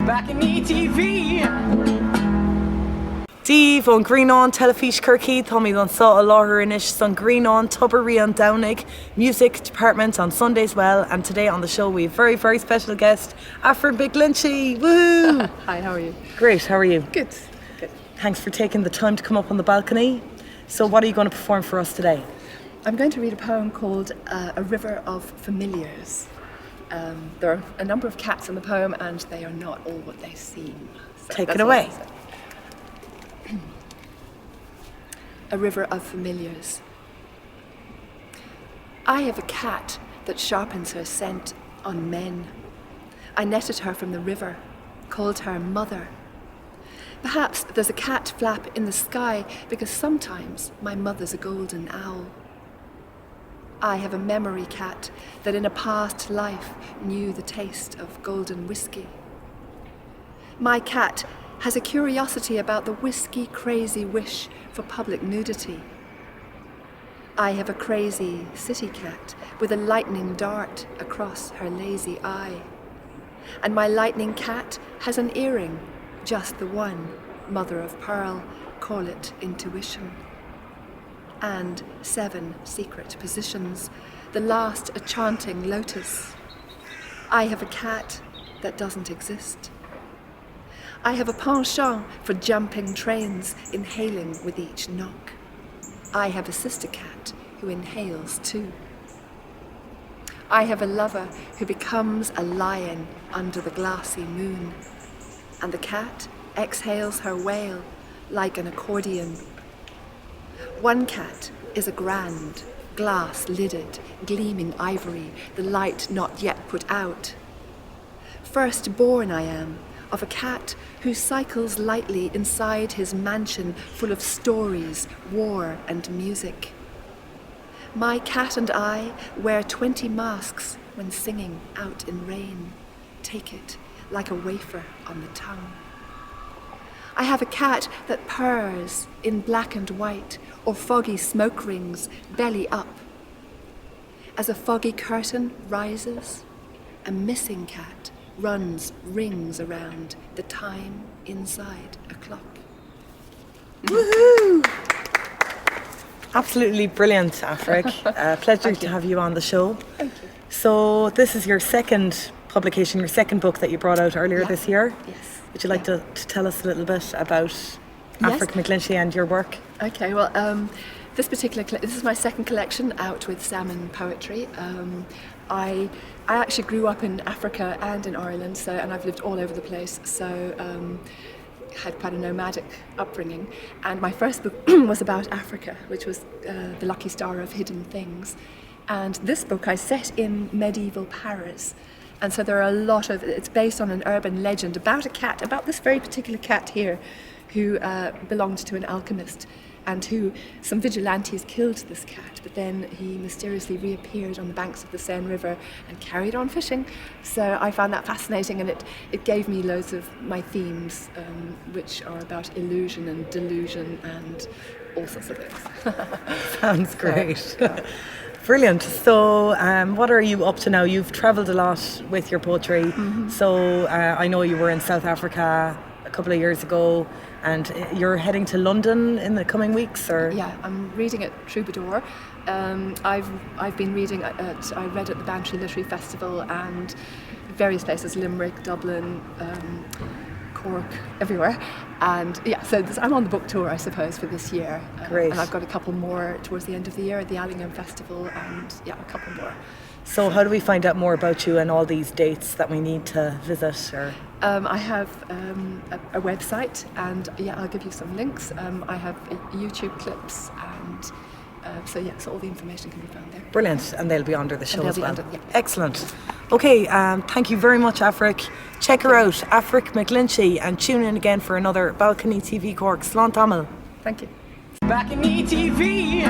BalconyTV. Díomh on Greenon Telefís Kirky, Tommy on Saw a Láthar Inish, son Greenon, Tubbery on Downig, music department on Sundays well, and today on the show we have a very special guest, Afric McGlinchey. Woo! Hi, how are you? Great, how are you? Good. Good. Thanks for taking the time to come up on the balcony. So what are you going to perform for us today? I'm going to read a poem called A River of Familiars. There are a number of cats in the poem and they are not all what they seem. So Take it away. A River of Familiars. I have a cat that sharpens her scent on men. I netted her from the river, called her mother. Perhaps there's a cat flap in the sky because sometimes my mother's a golden owl. I have a memory cat that in a past life knew the taste of golden whiskey. My cat has a curiosity about the whiskey-crazy wish for public nudity. I have a crazy city cat with a lightning dart across her lazy eye. And my lightning cat has an earring, just the one, mother of pearl, call it intuition. And 7 secret positions, the last a chanting lotus. I have a cat that doesn't exist. I have a penchant for jumping trains, inhaling with each knock. I have a sister cat who inhales too. I have a lover who becomes a lion under the glassy moon. And the cat exhales her wail like an accordion. One cat is a grand, glass-lidded, gleaming ivory, the light not yet put out. First-born I am, of a cat who cycles lightly inside his mansion full of stories, war and music. My cat and I wear 20 masks when singing out in rain. Take it like a wafer on the tongue. I have a cat that purrs in black and white or foggy smoke rings, belly up. As a foggy curtain rises, a missing cat runs rings around the time inside a clock. Woohoo! Absolutely brilliant, Afric. Pleasure to have you on the show. Thank you. So this is your second publication, your second book that you brought out earlier this year. Yes. Would you like to tell us a little bit about Afric McGlinchey and your work? Okay, well, this is my second collection out with Salmon Poetry. I actually grew up in Africa and in Ireland, and I've lived all over the place, so had quite a nomadic upbringing. And my first book was about Africa, which was The Lucky Star of Hidden Things. And this book I set in medieval Paris. And so there are it's based on an urban legend about a cat, about this very particular cat here, who belonged to an alchemist, and who some vigilantes killed this cat, but then he mysteriously reappeared on the banks of the Seine River and carried on fishing. So I found that fascinating, and it gave me loads of my themes, which are about illusion and delusion and all sorts of things. Sounds great. Brilliant. So what are you up to now? You've travelled a lot with your poetry. Mm-hmm. So I know you were in South Africa a couple of years ago, and you're heading to London in the coming weeks, or? Yeah, I'm reading at Troubadour. I've been reading I read at the Bantry Literary Festival and various places, Limerick, Dublin, Cork, everywhere. And so I'm on the book tour, I suppose, for this year. Great. And I've got a couple more towards the end of the year at the Allingham Festival, and a couple more. So how do we find out more about you and all these dates that we need to visit? Or I have a website, and I'll give you some links. I have YouTube clips, and so all the information can be found there. Brilliant, and they'll be under the show as well. Yeah. Excellent. Okay, thank you very much, Afric. Check her out, Afric McGlinchey, and tune in again for another BalconyTV Cork. Slán Tamil. Thank you. BalconyTV.